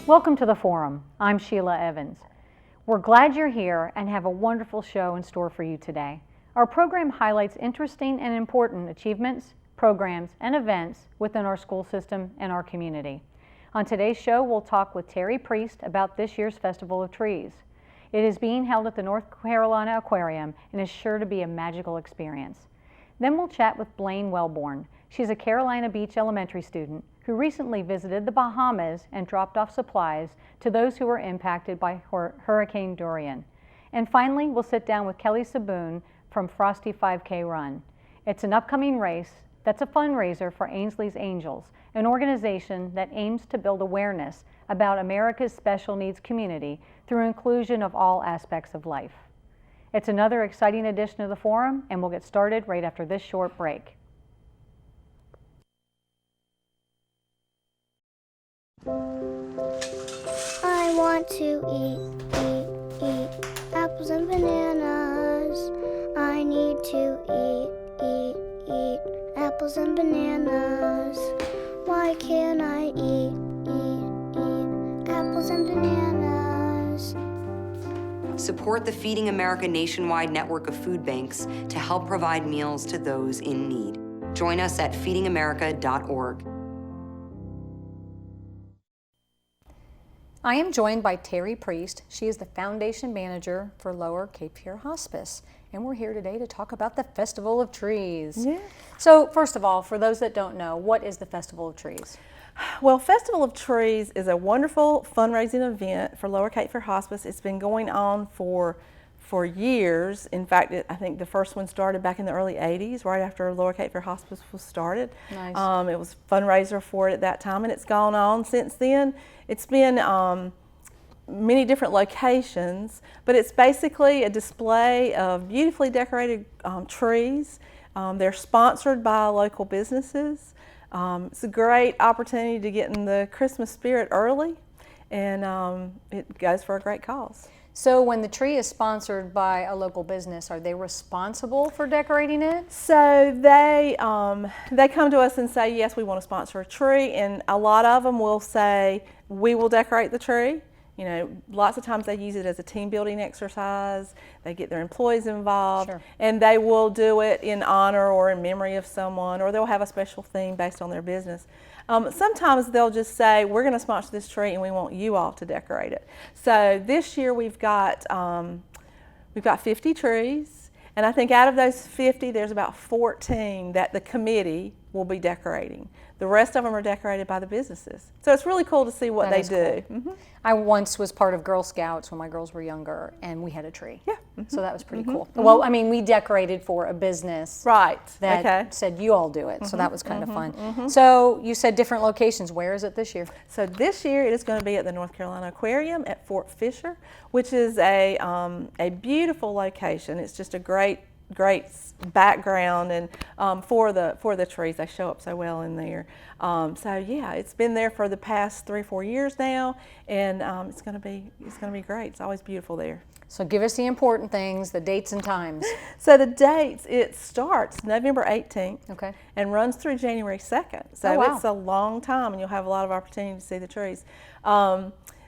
Welcome to the Forum. I'm Sheila Evans. We're glad you're here and have a wonderful show in store for you today. Our program highlights interesting and important achievements, programs, and events within our school system and our community. On today's show, we'll talk with Terry Priest about this year's Festival of Trees. It is being held at the North Carolina Aquarium and is sure to be a magical experience. Then we'll chat with Blaine Wellborn. She's a Carolina Beach Elementary student who recently visited the Bahamas and dropped off supplies to those who were impacted by Hurricane Dorian. And finally, we'll sit down with Kelly Saboon from Frosty 5K Run. It's an upcoming race that's a fundraiser for Ainsley's Angels, an organization that aims to build awareness about America's special needs community through inclusion of all aspects of life. It's another exciting edition of the Forum, and we'll get started right after this short break. I want to eat apples and bananas. I need to eat apples and bananas. Why can't I eat apples and bananas? Support the Feeding America nationwide network of food banks to help provide meals to those in need. Join us at feedingamerica.org. I am joined by Terry Priest. She is the Foundation Manager for Lower Cape Fear Hospice, and we're here today to talk about the Festival of Trees. Yeah. So first of all, for those that don't know, what is the Festival of Trees? Well, Festival of Trees is a wonderful fundraising event for Lower Cape Fear Hospice. It's been going on for years. In fact, I think the first one started back in the early 80s, right after Lower Cape Fear Hospice was started. Nice. It was a fundraiser for it at that time, and it's gone on since then. It's been many different locations, but it's basically a display of beautifully decorated trees. They're sponsored by local businesses. It's a great opportunity to get in the Christmas spirit early, and it goes for a great cause. So when the tree is sponsored by a local business, are they responsible for decorating it? So they come to us and say, yes, we want to sponsor a tree, and a lot of them will say, we will decorate the tree. You know, lots of times they use it as a team building exercise. They get their employees involved, Sure. and they will do it in honor or in memory of someone, or they'll have a special theme based on their business. Sometimes they'll just say, we're going to sponsor this tree and we want you all to decorate it. So this year we've got 50 trees, and I think out of those 50, there's about 14 that the committee will be decorating. The rest of them are decorated by the businesses. So it's really cool to see what they do. Cool. Mm-hmm. I once was part of Girl Scouts when my girls were younger, and we had a tree. Yeah. Mm-hmm. So that was pretty cool. Mm-hmm. Well, I mean, we decorated for a business that said you all do it. So that was kind of fun. Mm-hmm. So you said different locations. Where is it this year? So this year it is going to be at the North Carolina Aquarium at Fort Fisher, which is a beautiful location. It's just a great background, and for the trees, they show up so well in there. So yeah, it's been there for the past 3 or 4 years now, and it's going to be great. It's always beautiful there. So give us the important things, the dates and times. So the dates, it starts November 18th, okay, and runs through January 2nd. So oh, wow. It's a long time, and you'll have a lot of opportunity to see the trees.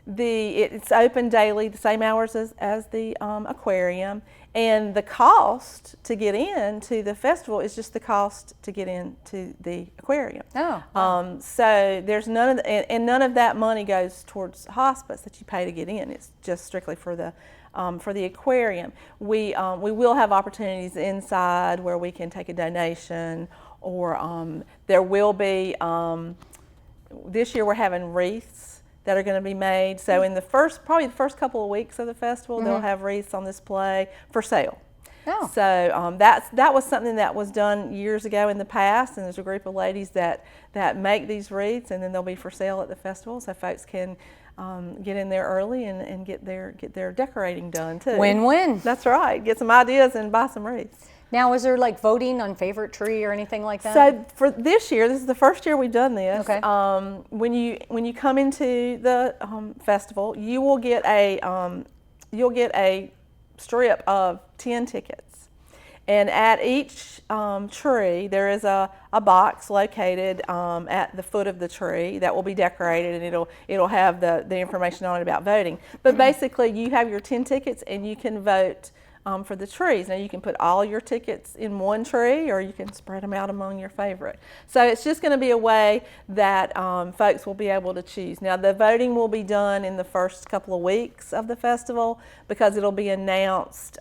It's open daily, the same hours as the aquarium, and the cost to get into the festival is just the cost to get into the aquarium. Oh. Wow. So there's none of that money goes towards hospice that you pay to get in. It's just strictly for the aquarium. We will have opportunities inside where we can take a donation, or there will be this year we're having wreaths that are going to be made. So in probably the first couple of weeks of the festival, they'll have wreaths on display for sale. Oh. So that was something that was done years ago in the past, and there's a group of ladies that make these wreaths, and then they'll be for sale at the festival, so folks can get in there early and get their decorating done too. Win-win. That's right. Get some ideas and buy some wreaths. Now, is there like voting on favorite tree or anything like that? So for this year, this is the first year we've done this. Okay. When you come into the festival, you will get a strip of 10 tickets, And at each tree, there is a box located at the foot of the tree that will be decorated, and it'll have the information on it about voting. But basically, you have your 10 tickets, and you can vote for the trees. Now, you can put all your tickets in one tree, or you can spread them out among your favorite. So it's just going to be a way that folks will be able to choose. Now, the voting will be done in the first couple of weeks of the festival, because it'll be announced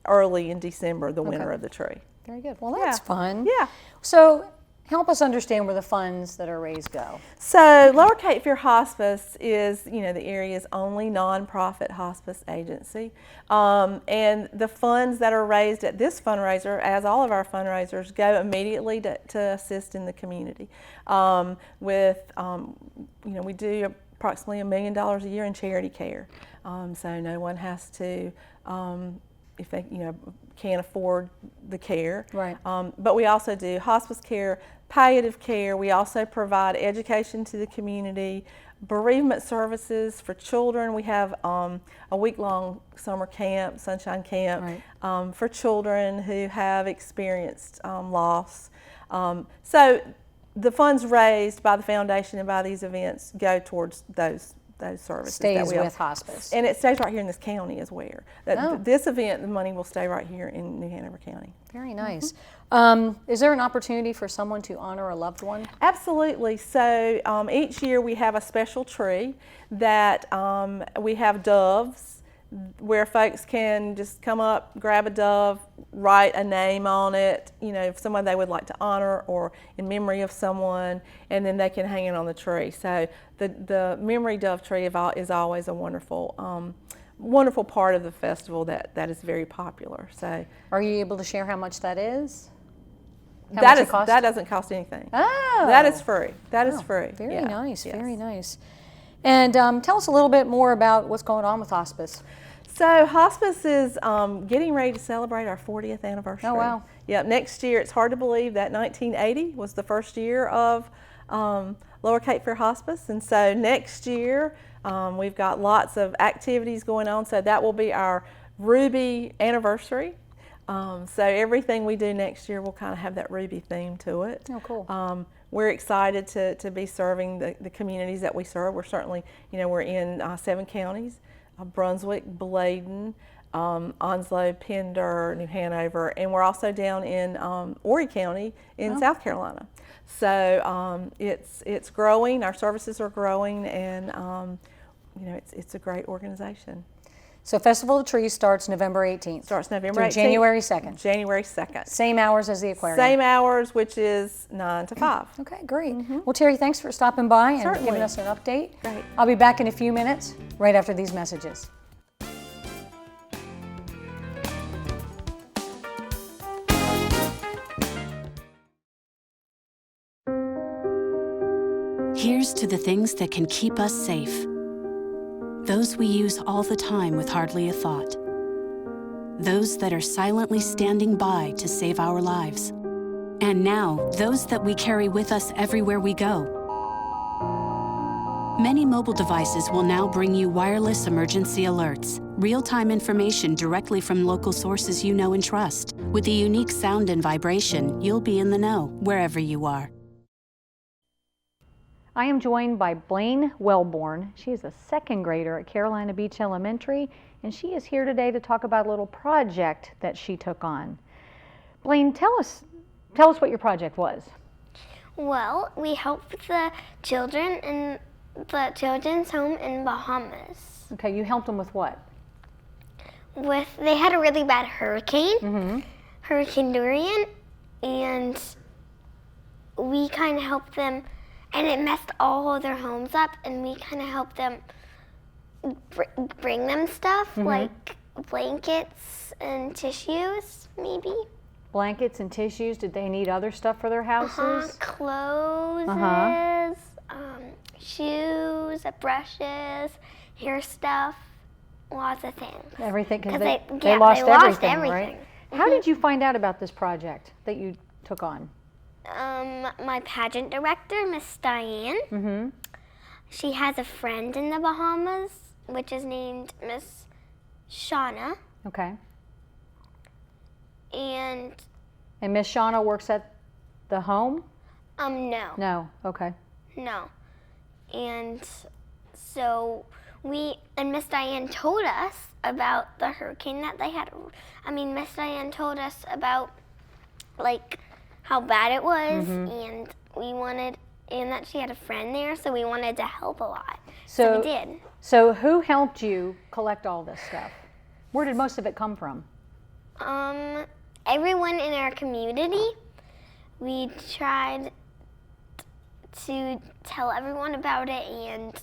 early in December, the winner of the tree. Very good. Well, that's fun. Yeah. So help us understand where the funds that are raised go. So Lower Cape Fear Hospice is, the area's only nonprofit hospice agency. And the funds that are raised at this fundraiser, as all of our fundraisers, go immediately to assist in the community. We do approximately $1 million a year in charity care. So no one has to, if they can't afford the care. Right. But we also do hospice care, palliative care. We also provide education to the community, bereavement services for children. We have a week-long summer camp, sunshine camp, for children who have experienced loss. So the funds raised by the foundation and by these events go towards those services. Stays with hospice. And it stays right here in this county as well. This event, the money will stay right here in New Hanover County. Very nice. Is there an opportunity for someone to honor a loved one? Absolutely. So each year we have a special tree that we have doves, where folks can just come up, grab a dove, write a name on it, if someone they would like to honor or in memory of someone, and then they can hang it on the tree. So the memory dove tree is always a wonderful wonderful part of the festival that is very popular. So, are you able to share how much that is? That doesn't cost anything. Oh, that is free. That is free. Very nice. Yes. Very nice. And tell us a little bit more about what's going on with hospice. So hospice is getting ready to celebrate our 40th anniversary. Oh, wow. Yeah, next year, it's hard to believe that 1980 was the first year of Lower Cape Fear Hospice. And so next year, we've got lots of activities going on. So that will be our Ruby anniversary. So everything we do next year will kind of have that Ruby theme to it. Oh, cool. We're excited to be serving the communities that we serve. We're certainly, we're in 7 counties. Brunswick, Bladen, Onslow, Pender, New Hanover, and we're also down in Horry County in South Carolina. So it's growing. Our services are growing, and it's a great organization. So Festival of the Trees starts November 18th. Starts November 18th. January 2nd. January 2nd. Same hours as the aquarium. Same hours, which is 9 to 5. Okay, great. Well, Terry, thanks for stopping by and giving us an update. Great. I'll be back in a few minutes, right after these messages. Here's to the things that can keep us safe. Those we use all the time with hardly a thought. Those that are silently standing by to save our lives. And now, those that we carry with us everywhere we go. Many mobile devices will now bring you wireless emergency alerts, real-time information directly from local sources you know and trust. With the unique sound and vibration, you'll be in the know, wherever you are. I am joined by Blaine Wellborn. She is a 2nd grader at Carolina Beach Elementary, and she is here today to talk about a little project that she took on. Blaine, tell us what your project was. Well, we helped the children in the children's home in Bahamas. Okay, you helped them with what? They had a really bad hurricane, Hurricane Dorian, and we kind of helped them. And it messed all of their homes up, and we kind of helped them bring them stuff, like blankets and tissues, maybe. Blankets and tissues. Did they need other stuff for their houses? Clothes, shoes, brushes, hair stuff, lots of things. Everything, because they lost lost everything, everything. right? How did you find out about this project that you took on? My pageant director, Miss Diane, she has a friend in the Bahamas, which is named Miss Shauna. Okay. And Miss Shauna works at the home? no. No. Okay. No. And so Miss Diane told us about the hurricane that they had. Miss Diane told us about like how bad it was, and and that she had a friend there, so we wanted to help a lot. So we did. So who helped you collect all this stuff? Where did most of it come from? Everyone in our community. We tried to tell everyone about it, and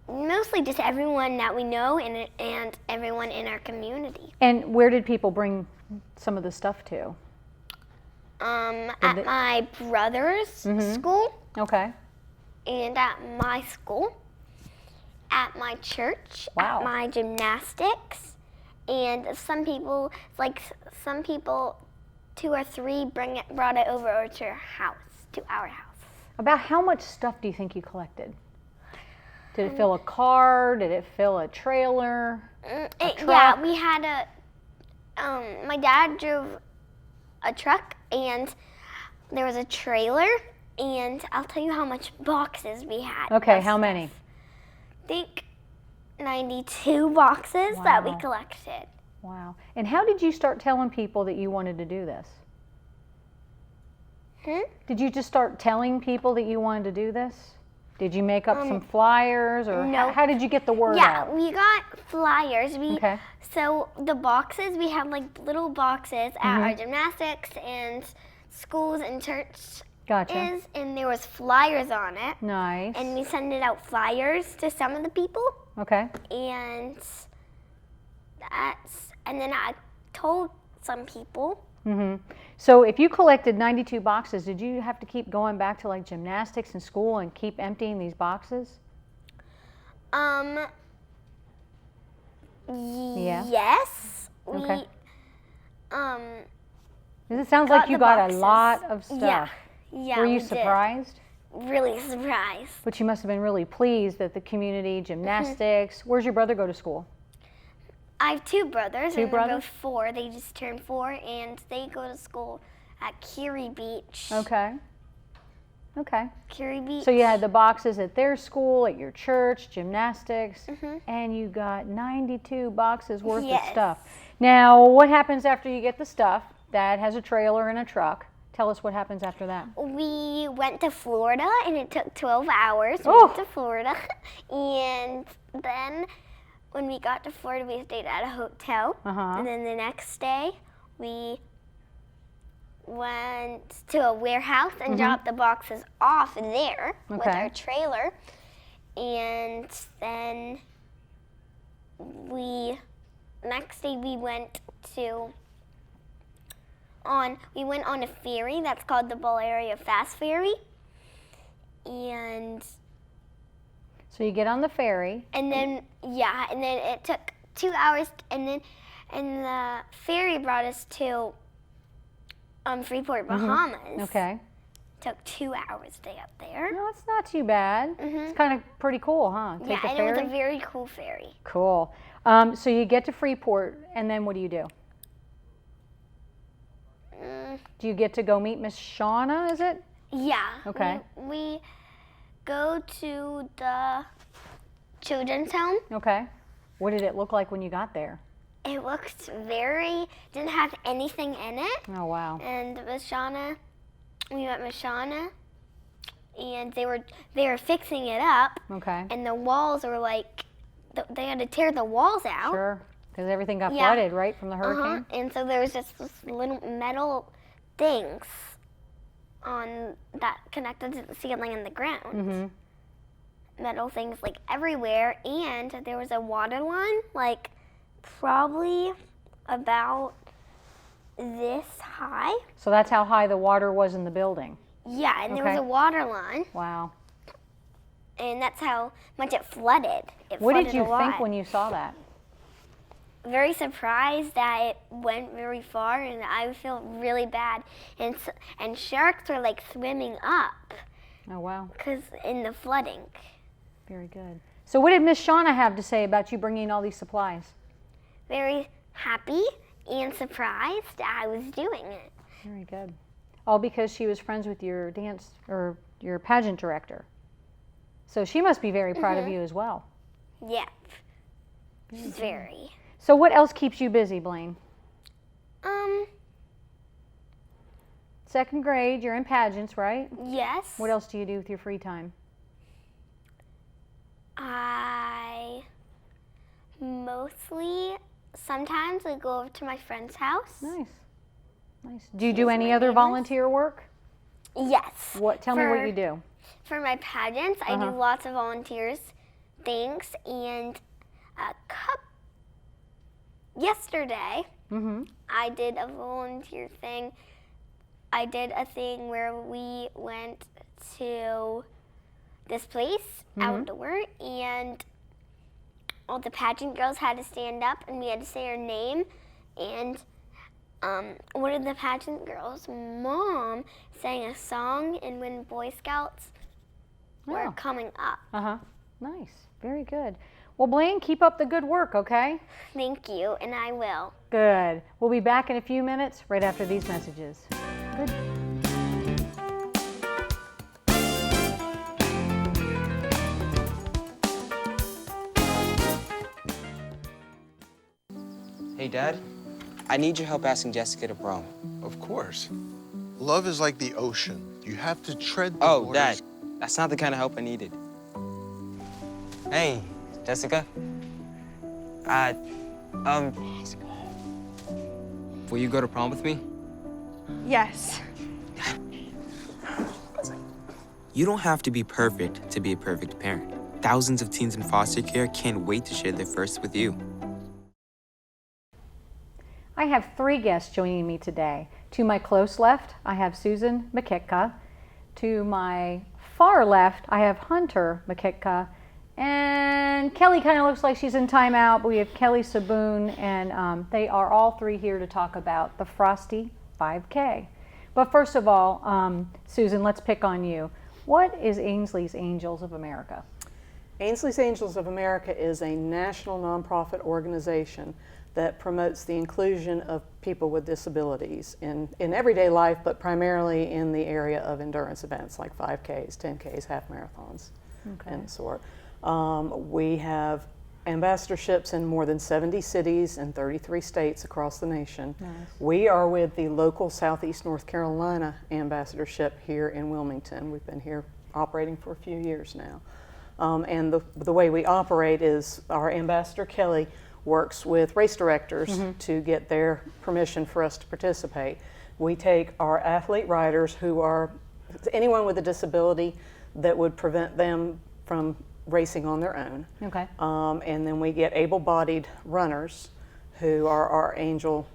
mostly just everyone that we know and everyone in our community. And where did people bring some of the stuff to? At my brother's school, Okay. and at my school, at my church, Wow. at my gymnastics, and some people, 2 or 3, brought it over to our house. About how much stuff do you think you collected? Did it fill a car? Did it fill a trailer? Yeah, we had my dad drove a truck, and there was a trailer, and I'll tell you how much boxes we had. Okay, of how stuff. many? I think 92 boxes that we Wow. collected. Wow. And how did you start telling people that you wanted to do this? Did you just start telling people that you wanted to do this? Did you make up some flyers, or no. how did you get the word Yeah, out? we got flyers. Okay. So the boxes, we had like little boxes at our gymnastics and schools and church. Gotcha. And there was flyers on it. Nice. And we sent out flyers to some of the people. Okay. And then I told some people. So if you collected 92 boxes, did you have to keep going back to like gymnastics and school and keep emptying these boxes? Yes. Okay. We 'Cause it sounds like got you the got a boxes. lot of stuff. Yeah, Were you we did. surprised? Really surprised. But you must have been really pleased that the community gymnastics. Where's your brother go to school? I have 2 brothers, Two and brothers? they're both 4. They just turned 4, and they go to school at Curie Beach. Okay. Okay. Curie Beach. So you had the boxes at their school, at your church, gymnastics, and you got 92 boxes worth of Yes. stuff. Now, what happens after you get the stuff? Dad has a trailer and a truck. Tell us what happens after that. We went to Florida, and it took 12 hours. We Oh. went to Florida, and then when we got to Florida, we stayed at a hotel. And then the next day, we went to a warehouse and dropped the boxes off there with Okay. our trailer. And then next day we went on a ferry that's called the Balearia Fast Ferry. And So you get on the ferry. then it took 2 hours, and the ferry brought us to Freeport, Bahamas. Okay. Took 2 hours to get there. No, it's not too bad. It's kind of pretty cool, huh? Take Yeah, the and ferry. it was a very cool ferry. Cool. So you get to Freeport, and then what do you do? Do you get to go meet Miss Shauna, is it? Yeah. Okay. We go to the children's home. Okay. What did it look like when you got there? It looked didn't have anything in it. Oh, wow. And we met Miss Shauna, and they were fixing it up, Okay. and the walls were like, they had to tear the walls out. Sure. Because everything got Yeah. flooded, right, from the hurricane? And so there was just this little metal things that connected to the ceiling and the ground. Metal things like everywhere, and there was a water line, like probably about this high. So that's how high the water was in the building. Yeah, and there was Okay. a water line, Wow. and that's how much it flooded. What did flooded you a think lot. when you saw that? Very surprised that it went very far, and I felt really bad. And sharks were like swimming up Oh, wow. because in the flooding. Very good. So what did Miss Shauna have to say about you bringing all these supplies? Very happy and surprised I was doing it. Very good. All because she was friends with your dance or your pageant director. So she must be very proud of you as well. Yep. Very. So what else keeps you busy, Blaine? Second grade, you're in pageants, right? Yes. What else do you do with your free time? Sometimes I go over to my friend's house. Nice. Nice. Do you do any other volunteer work? Yes. Tell me what you do. For my pageants, I do lots of volunteers things, and yesterday I did a volunteer thing. I did a thing where we went to this place outdoor, and all the pageant girls had to stand up and we had to say our name, and one of the pageant girls' mom sang a song and when Boy Scouts were coming up. Nice. Very good. Well, Blaine, keep up the good work, okay? Thank you, and I will. Good. We'll be back in a few minutes right after these messages. Good. Hey, Dad. I need your help asking Jessica to prom. Of course. Love is like the ocean. You have to tread the Oh, waters. Dad. That's not the kind of help I needed. Hey, Jessica. Will you go to prom with me? Yes. You don't have to be perfect to be a perfect parent. Thousands of teens in foster care can't wait to share their first with you. I have 3 guests joining me today. To my close left, I have Susan McKitka. To my far left, I have Hunter McKitka. And Kelly kind of looks like she's in timeout, but we have Kelly Saboon, and they are all 3 here to talk about the Frosty 5K. But first of all, Susan, let's pick on you. What is Ainsley's Angels of America? Ainsley's Angels of America is a national nonprofit organization that promotes the inclusion of people with disabilities in everyday life, but primarily in the area of endurance events like 5Ks, 10Ks, half marathons, and sort. We have ambassadorships in more than 70 cities and 33 states across the nation. Nice. We are with the local Southeast North Carolina ambassadorship here in Wilmington. We've been here operating for a few years now. And the way we operate is our ambassador, Kelly, works with race directors to get their permission for us to participate. We take our athlete riders who are anyone with a disability that would prevent them from racing on their own. Okay. And then we get able-bodied runners who are our angel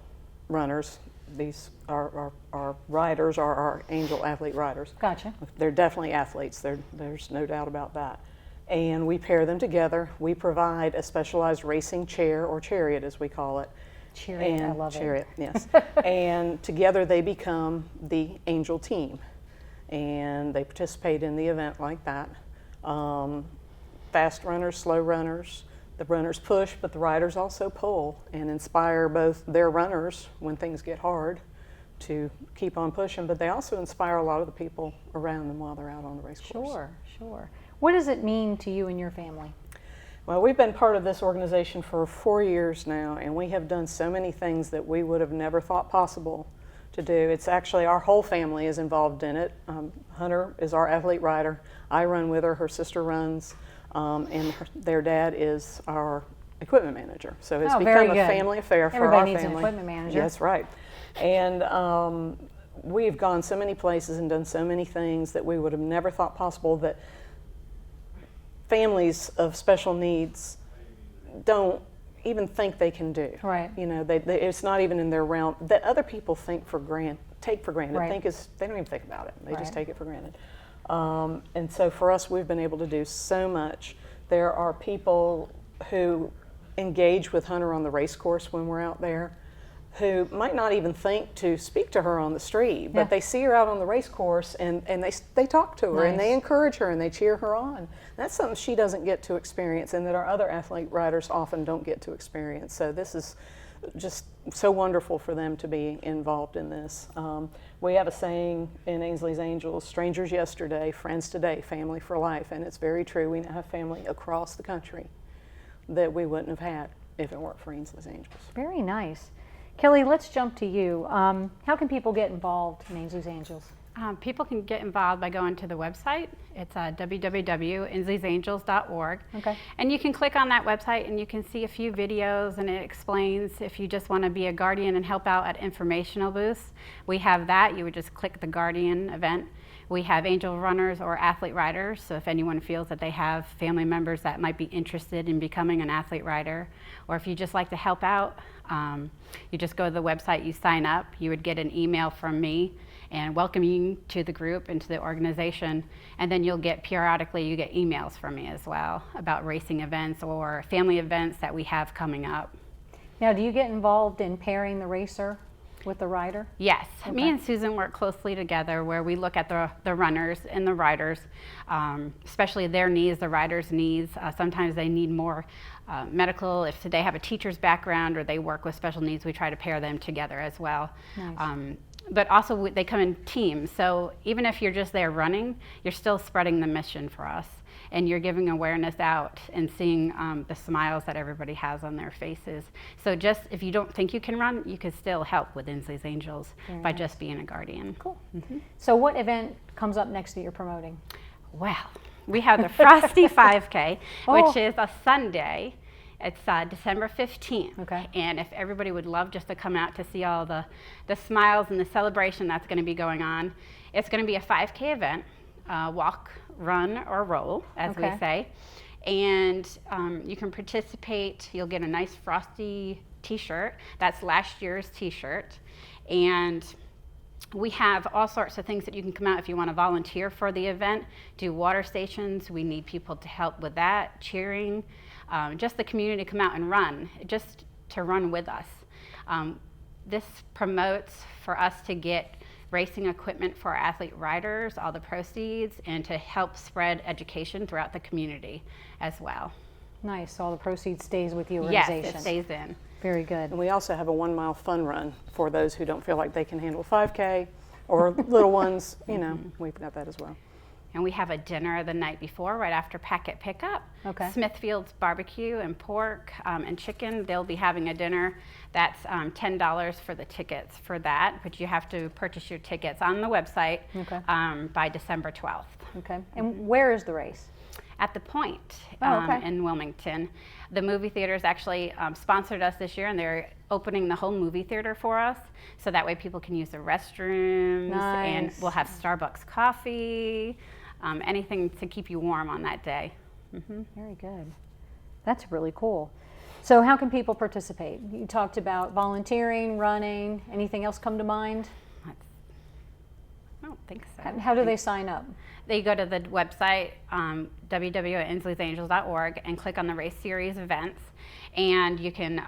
runners. These are our riders are our angel athlete riders. Gotcha. They're definitely athletes. There's no doubt about that. And we pair them together. We provide a specialized racing chair, or chariot as we call it. Chariot, I love Chariot, yes. And together they become the angel team. And they participate in the event like that. Fast runners, slow runners. The runners push, but the riders also pull and inspire both their runners when things get hard to keep on pushing, but they also inspire a lot of the people around them while they're out on the race course. Sure, sure. What does it mean to you and your family? Well, we've been part of this organization for 4 years now, and we have done so many things that we would have never thought possible to do. It's actually our whole family is involved in it. Hunter is our athlete rider. I run with her. Her sister runs, and their dad is our equipment manager. So it's become a family affair for our family. Everybody needs an equipment manager. That's right. And we've gone so many places and done so many things that we would have never thought possible, that families of special needs don't even think they can do. Right. You know, it's not even in their realm that other people take for granted. Right. They don't even think about it. They just Right. take it for granted. And so for us, we've been able to do so much. There are people who engage with Hunter on the race course when we're out there, who might not even think to speak to her on the street, but they see her out on the race course and they talk to her and they encourage her and they cheer her on. That's something she doesn't get to experience and that our other athlete riders often don't get to experience. So this is just so wonderful for them to be involved in this. We have a saying in Ainsley's Angels, strangers yesterday, friends today, family for life, and it's very true. We now have family across the country that we wouldn't have had if it weren't for Ainsley's Angels. Very nice. Kelly, let's jump to you. How can people get involved in Ainsley's Angels? People can get involved by going to the website. It's www.ainsleysangels.org. Okay. And you can click on that website and you can see a few videos, and it explains if you just want to be a guardian and help out at informational booths. We have that. You would just click the guardian event. We have angel runners or athlete riders, so if anyone feels that they have family members that might be interested in becoming an athlete rider, or if you just like to help out, you just go to the website, you sign up, you would get an email from me and welcome you to the group and to the organization, and then you'll get periodically, you get emails from me as well about racing events or family events that we have coming up. Now, do you get involved in pairing the racer with the rider? Yes, Okay. Me and Susan work closely together where we look at the runners and the riders, especially their needs, the riders' needs. Sometimes they need more medical, if they have a teacher's background or they work with special needs, we try to pair them together as well. Nice. But also they come in teams, so even if you're just there running, you're still spreading the mission for us. And you're giving awareness out and seeing the smiles that everybody has on their faces. So just if you don't think you can run, you can still help with Ainsley's Angels by just being a guardian. Cool. So what event comes up next that you're promoting? Well, we have the Frosty 5K, Oh. which is a Sunday. It's December 15th. Okay. And if everybody would love just to come out to see all the smiles and the celebration that's going to be going on, it's going to be a 5K event, walk, run, or roll, as Okay. we say. And you can participate. You'll get a nice Frosty t-shirt. That's last year's t-shirt. And we have all sorts of things that you can come out if you want to volunteer for the event, do water stations. We need people to help with that, cheering, just the community to come out and run, just to run with us. This promotes for us to get racing equipment for our athlete riders, all the proceeds, and to help spread education throughout the community as well. Nice. So all the proceeds stays with the Yes, organization. it stays in. Very good. And we also have a 1 mile fun run for those who don't feel like they can handle 5K or little ones, you know, we've got that as well. And we have a dinner the night before, right after packet pickup. Okay. Smithfield's barbecue and pork and chicken. They'll be having a dinner. That's $10 for the tickets for that, but you have to purchase your tickets on the website Okay. by December 12th. Okay. And where is the race? At the Point Okay. in Wilmington. The movie theaters actually sponsored us this year, and they're opening the whole movie theater for us, so that way people can use the restrooms, and Nice. we'll have Starbucks coffee, anything to keep you warm on that day. Very good. That's really cool. So how can people participate? You talked about volunteering, running. Anything else come to mind? I don't think so. How do they sign up? They go to the website, www.ainsleysangels.org, and click on the race series events, and you can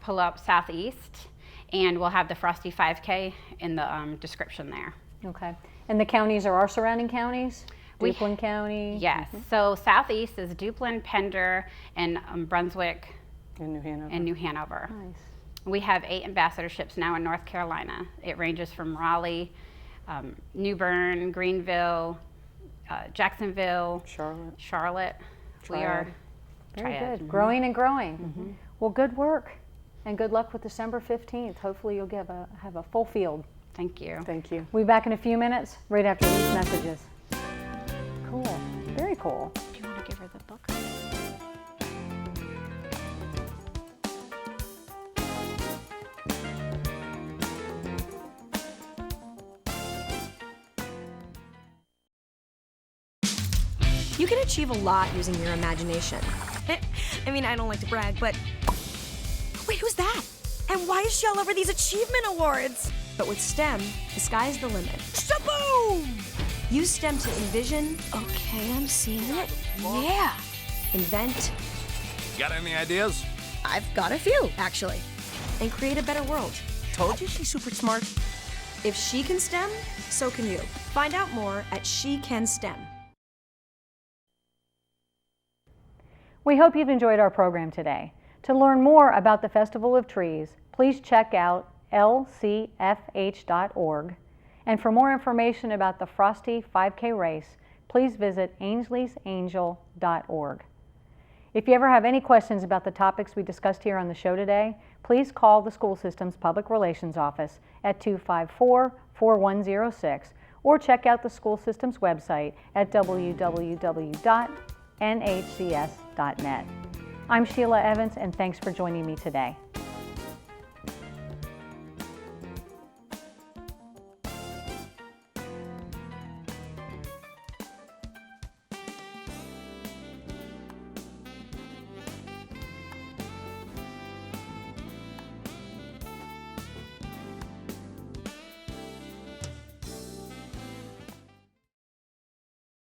pull up Southeast, and we'll have the Frosty 5K in the description there. Okay. And the counties are our surrounding counties? We- Duplin County? Yes, so Southeast is Duplin, Pender, and Brunswick, In New Hanover. and New Hanover. Nice. We have 8 ambassadorships now in North Carolina. It ranges from Raleigh, New Bern, Greenville, Jacksonville, Charlotte. We are Very Triad. good. Growing and growing. Well, good work. And good luck with December 15th. Hopefully you'll have a full field. Thank you. Thank you. We'll be back in a few minutes, right after these messages. Cool. Very cool. Do you want to give her the book? You can achieve a lot using your imagination. I mean, I don't like to brag, but... Wait, who's that? And why is she all over these achievement awards? But with STEM, the sky's the limit. Shaboom! Use STEM to envision... Okay, I'm seeing it. Yeah. Invent... Got any ideas? I've got a few, actually. And create a better world. Told you she's super smart. If she can STEM, so can you. Find out more at She Can STEM. We hope you've enjoyed our program today. To learn more about the Festival of Trees, please check out lcfh.org. And for more information about the Frosty 5K race, please visit ainsley'sangel.org. If you ever have any questions about the topics we discussed here on the show today, please call the school system's public relations office at 254-4106 or check out the school system's website at www.nhcs.net. I'm Sheila Evans, and thanks for joining me today.